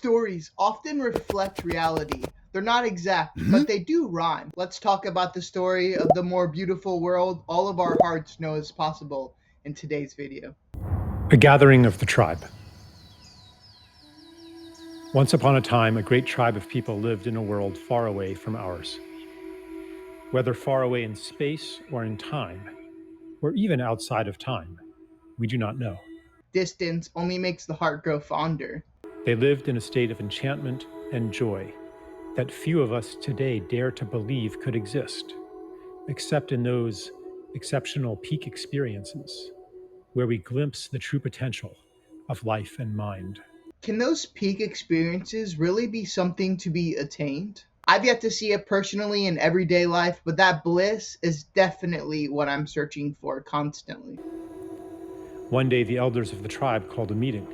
stories often reflect reality. They're not exact, but they do rhyme. Let's talk about the story of the more beautiful world all of our hearts know is possible in today's video. A gathering of the tribe. Once upon a time, a great tribe of people lived in a world far away from ours. Whether far away in space or in time, or even outside of time, we do not know. Distance only makes the heart grow fonder. They lived in a state of enchantment and joy that few of us today dare to believe could exist, except in those exceptional peak experiences where we glimpse the true potential of life and mind. Can those peak experiences really be something to be attained? I've yet to see it personally in everyday life, but that bliss is definitely what I'm searching for constantly. One day, the elders of the tribe called a meeting.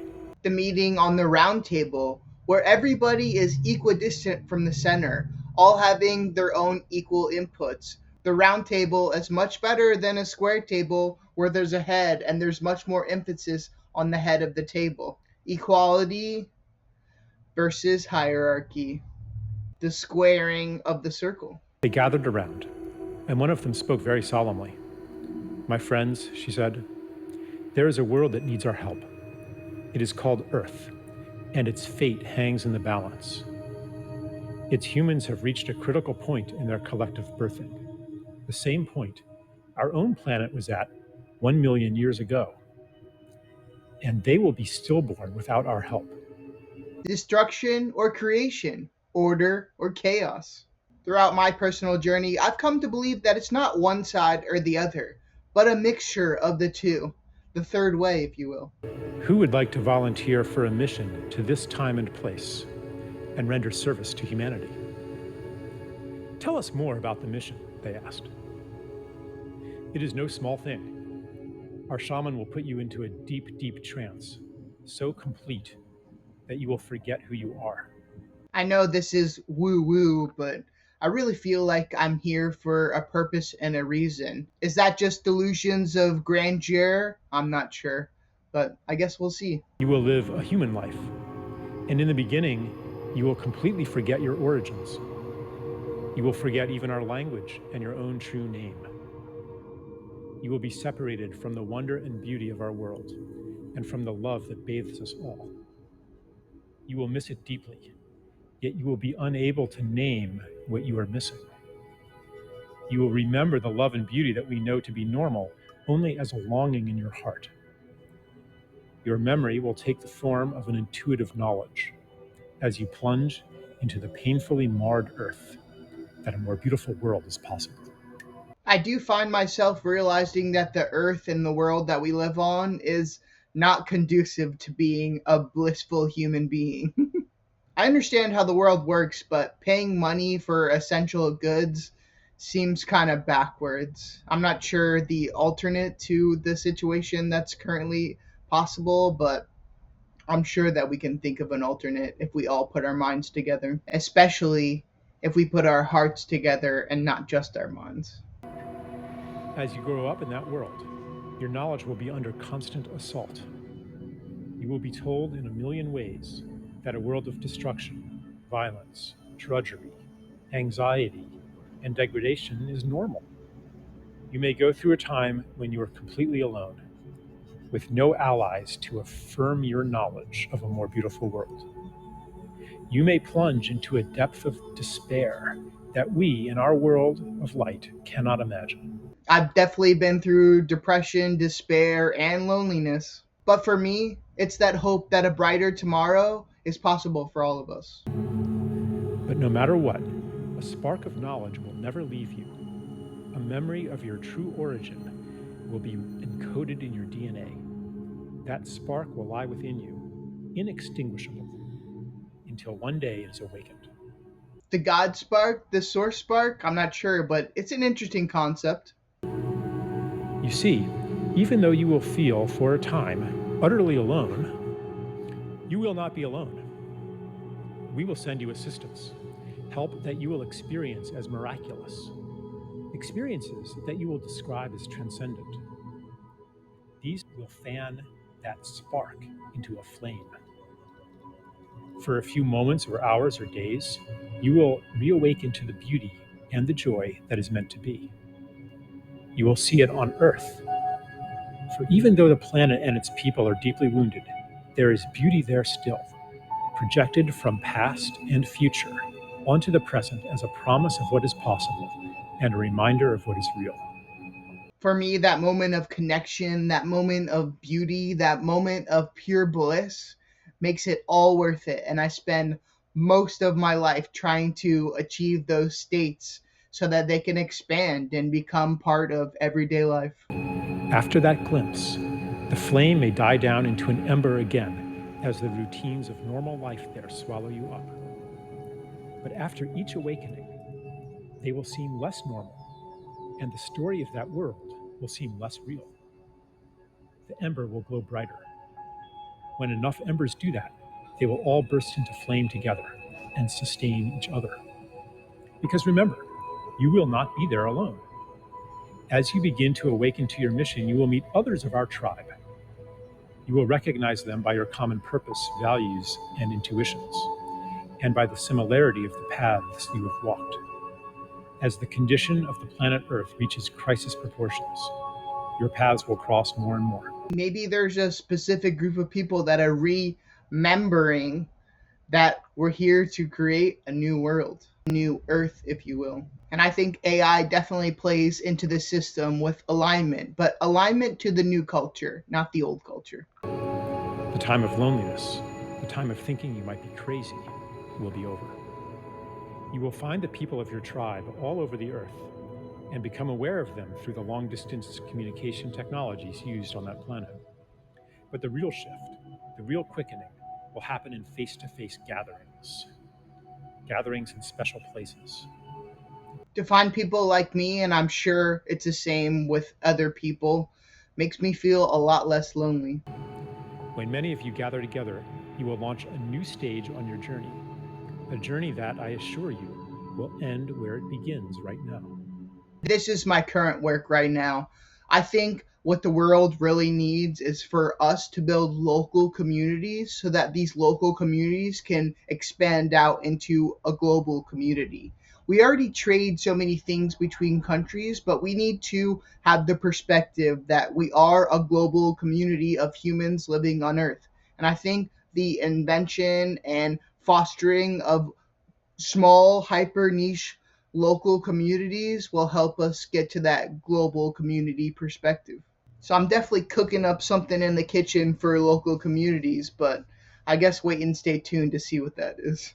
The meeting on the round table, where everybody is equidistant from the center, all having their own equal inputs. The round table is much better than a square table where there's a head and there's much more emphasis on the head of the table. Equality versus hierarchy, the squaring of the circle. They gathered around, and one of them spoke very solemnly. "My friends," she said, "there is a world that needs our help. It is called Earth, and its fate hangs in the balance. Its humans have reached a critical point in their collective birthing, the same point our own planet was at 1 million years ago, and they will be stillborn without our help." Destruction or creation, order or chaos. Throughout my personal journey, I've come to believe that it's not one side or the other, but a mixture of the two, the third way, if you will. Who would like to volunteer for a mission to this time and place and render service to humanity? "Tell us more about the mission," they asked. "It is no small thing. Our shaman will put you into a deep, deep trance, so complete that you will forget who you are." I know this is woo woo, but I really feel like I'm here for a purpose and a reason. Is that just delusions of grandeur? I'm not sure, but I guess we'll see. "You will live a human life, and in the beginning, you will completely forget your origins. You will forget even our language and your own true name. You will be separated from the wonder and beauty of our world and from the love that bathes us all. You will miss it deeply, yet you will be unable to name what you are missing. You will remember the love and beauty that we know to be normal only as a longing in your heart. Your memory will take the form of an intuitive knowledge as you plunge into the painfully marred earth that a more beautiful world is possible." I do find myself realizing that the earth and the world that we live on is not conducive to being a blissful human being. I understand how the world works, but paying money for essential goods seems kind of backwards. I'm not sure the alternate to the situation that's currently possible, but I'm sure that we can think of an alternate if we all put our minds together, especially if we put our hearts together and not just our minds. As you grow up in that world, your knowledge will be under constant assault. You will be told in a million ways that a world of destruction, violence, drudgery, anxiety, and degradation is normal. You may go through a time when you are completely alone, with no allies to affirm your knowledge of a more beautiful world. You may plunge into a depth of despair that we, in our world of light, cannot imagine. I've definitely been through depression, despair, and loneliness. But for me, it's that hope that a brighter tomorrow is possible for all of us. But no matter what, a spark of knowledge will never leave you. A memory of your true origin will be encoded in your DNA. That spark will lie within you, inextinguishable, until one day it is awakened. The God spark, the source spark, I'm not sure, but it's an interesting concept. You see, even though you will feel for a time utterly alone, you will not be alone. We will send you assistance, help that you will experience as miraculous, experiences that you will describe as transcendent. These will fan that spark into a flame. For a few moments or hours or days, you will reawaken to the beauty and the joy that is meant to be. You will see it on Earth. For even though the planet and its people are deeply wounded, there is beauty there still, projected from past and future onto the present as a promise of what is possible and a reminder of what is real. For me, that moment of connection, that moment of beauty, that moment of pure bliss makes it all worth it. And I spend most of my life trying to achieve those states so that they can expand and become part of everyday life. After that glimpse, the flame may die down into an ember again as the routines of normal life there swallow you up. But after each awakening, they will seem less normal, and the story of that world will seem less real. The ember will glow brighter. When enough embers do that, they will all burst into flame together and sustain each other. Because remember, you will not be there alone. As you begin to awaken to your mission, you will meet others of our tribe. You will recognize them by your common purpose, values, and intuitions, and by the similarity of the paths you have walked. As the condition of the planet Earth reaches crisis proportions, your paths will cross more and more. Maybe there's a specific group of people that are remembering that we're here to create a new world, a new Earth, if you will. And I think AI definitely plays into the system with alignment, but alignment to the new culture, not the old culture. The time of loneliness, the time of thinking you might be crazy, will be over. You will find the people of your tribe all over the Earth and become aware of them through the long-distance communication technologies used on that planet. But the real shift, the real quickening, will happen in face-to-face gatherings in special places. To find people like me, and I'm sure it's the same with other people, makes me feel a lot less lonely. When many of you gather together, you will launch a new stage on your journey, a journey that, I assure you, will end where it begins right now. This is my current work right now. I think what the world really needs is for us to build local communities so that these local communities can expand out into a global community. We already trade so many things between countries, but we need to have the perspective that we are a global community of humans living on Earth. And I think the invention and fostering of small, hyper niche local communities will help us get to that global community perspective. So I'm definitely cooking up something in the kitchen for local communities, but I guess wait and stay tuned to see what that is.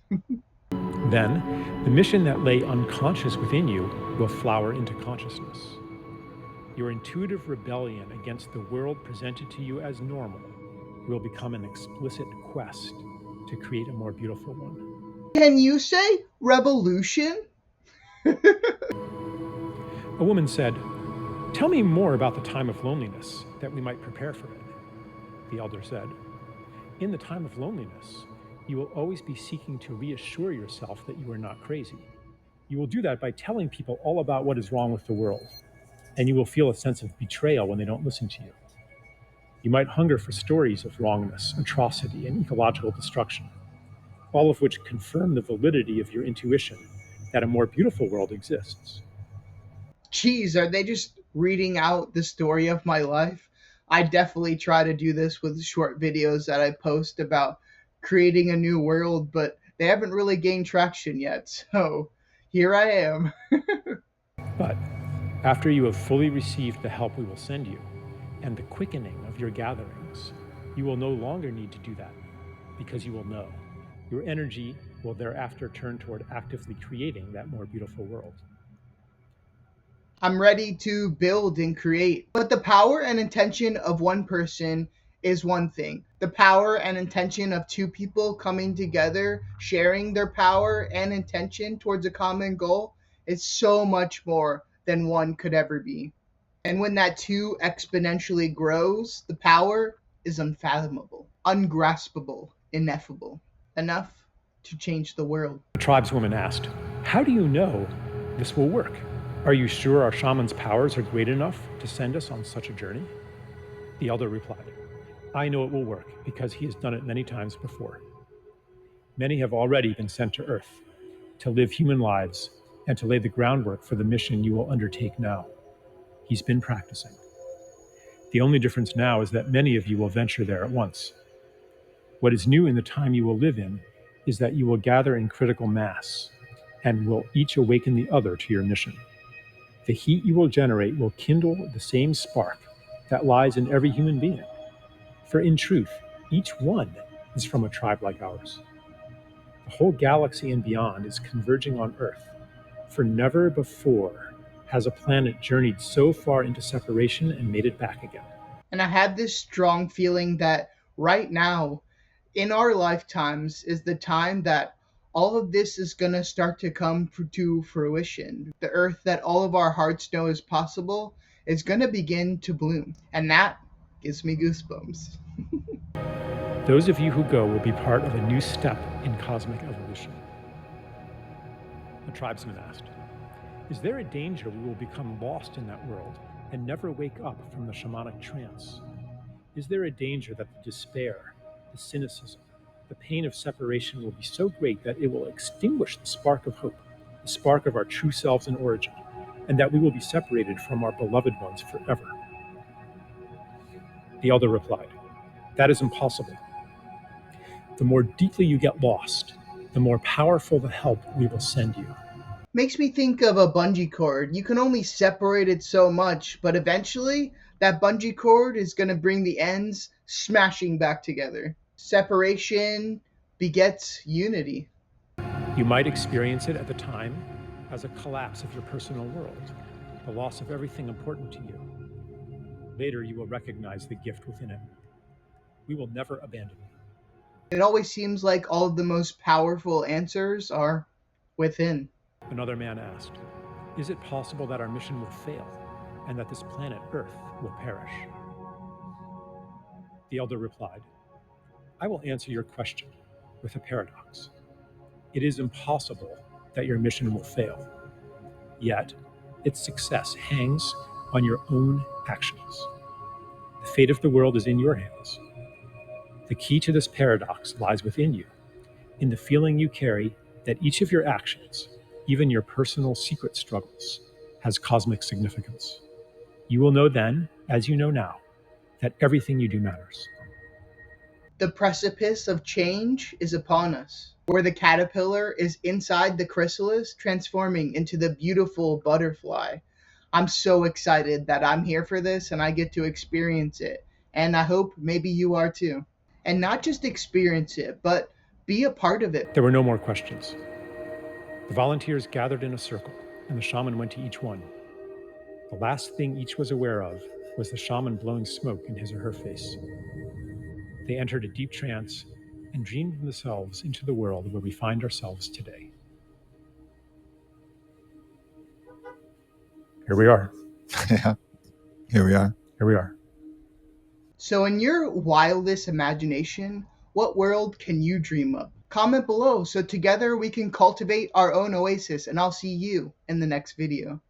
Then, the mission that lay unconscious within you will flower into consciousness. Your intuitive rebellion against the world presented to you as normal will become an explicit quest to create a more beautiful one. Can you say revolution? A woman said, "Tell me more about the time of loneliness, that we might prepare for it." The elder said, "In the time of loneliness, you will always be seeking to reassure yourself that you are not crazy. You will do that by telling people all about what is wrong with the world, and you will feel a sense of betrayal when they don't listen to you. You might hunger for stories of wrongness, atrocity, and ecological destruction, all of which confirm the validity of your intuition that a more beautiful world exists." Geez, are they just reading out the story of my life? I definitely try to do this with short videos that I post about creating a new world, but they haven't really gained traction yet. So here I am. But after you have fully received the help we will send you and the quickening of your gatherings, you will no longer need to do that because you will know. Your energy will thereafter turn toward actively creating that more beautiful world. I'm ready to build and create. But the power and intention of one person is one thing. The power and intention of two people coming together, sharing their power and intention towards a common goal is so much more than one could ever be. And when that two exponentially grows, the power is unfathomable, ungraspable, ineffable, enough to change the world. The tribeswoman asked, "How do you know this will work? Are you sure our shaman's powers are great enough to send us on such a journey?" The elder replied, "I know it will work because he has done it many times before. Many have already been sent to Earth to live human lives and to lay the groundwork for the mission you will undertake now. He's been practicing. The only difference now is that many of you will venture there at once. What is new in the time you will live in is that you will gather in critical mass and will each awaken the other to your mission. The heat you will generate will kindle the same spark that lies in every human being. For in truth, each one is from a tribe like ours. The whole galaxy and beyond is converging on Earth, for never before has a planet journeyed so far into separation and made it back again. And I had this strong feeling that right now, in our lifetimes, is the time that all of this is going to start to come to fruition. The earth that all of our hearts know is possible is going to begin to bloom. And that gives me goosebumps. Those of you who go will be part of a new step in cosmic evolution. A tribesman asked, "Is there a danger we will become lost in that world and never wake up from the shamanic trance? Is there a danger that the despair, the cynicism, the pain of separation will be so great that it will extinguish the spark of hope, the spark of our true selves in origin, and that we will be separated from our beloved ones forever?" The elder replied, "That is impossible. The more deeply you get lost, the more powerful the help we will send you." Makes me think of a bungee cord. You can only separate it so much, but eventually that bungee cord is going to bring the ends smashing back together. Separation begets unity. You might experience it at the time as a collapse of your personal world, the loss of everything important to you. Later, you will recognize the gift within it. We will never abandon you. It always seems like all of the most powerful answers are within. Another man asked, "Is it possible that our mission will fail and that this planet Earth will perish?" The elder replied, "I will answer your question with a paradox. It is impossible that your mission will fail, yet its success hangs on your own actions. The fate of the world is in your hands. The key to this paradox lies within you, in the feeling you carry that each of your actions, even your personal secret struggles, has cosmic significance. You will know then, as you know now, that everything you do matters." The precipice of change is upon us, where the caterpillar is inside the chrysalis transforming into the beautiful butterfly. I'm so excited that I'm here for this and I get to experience it. And I hope maybe you are too. And not just experience it, but be a part of it. There were no more questions. The volunteers gathered in a circle, and the shaman went to each one. The last thing each was aware of was the shaman blowing smoke in his or her face. They entered a deep trance and dreamed themselves into the world where we find ourselves today. Here we are. Yeah. Here we are. Here we are. So, in your wildest imagination, what world can you dream of? Comment below so together we can cultivate our own oasis, and I'll see you in the next video.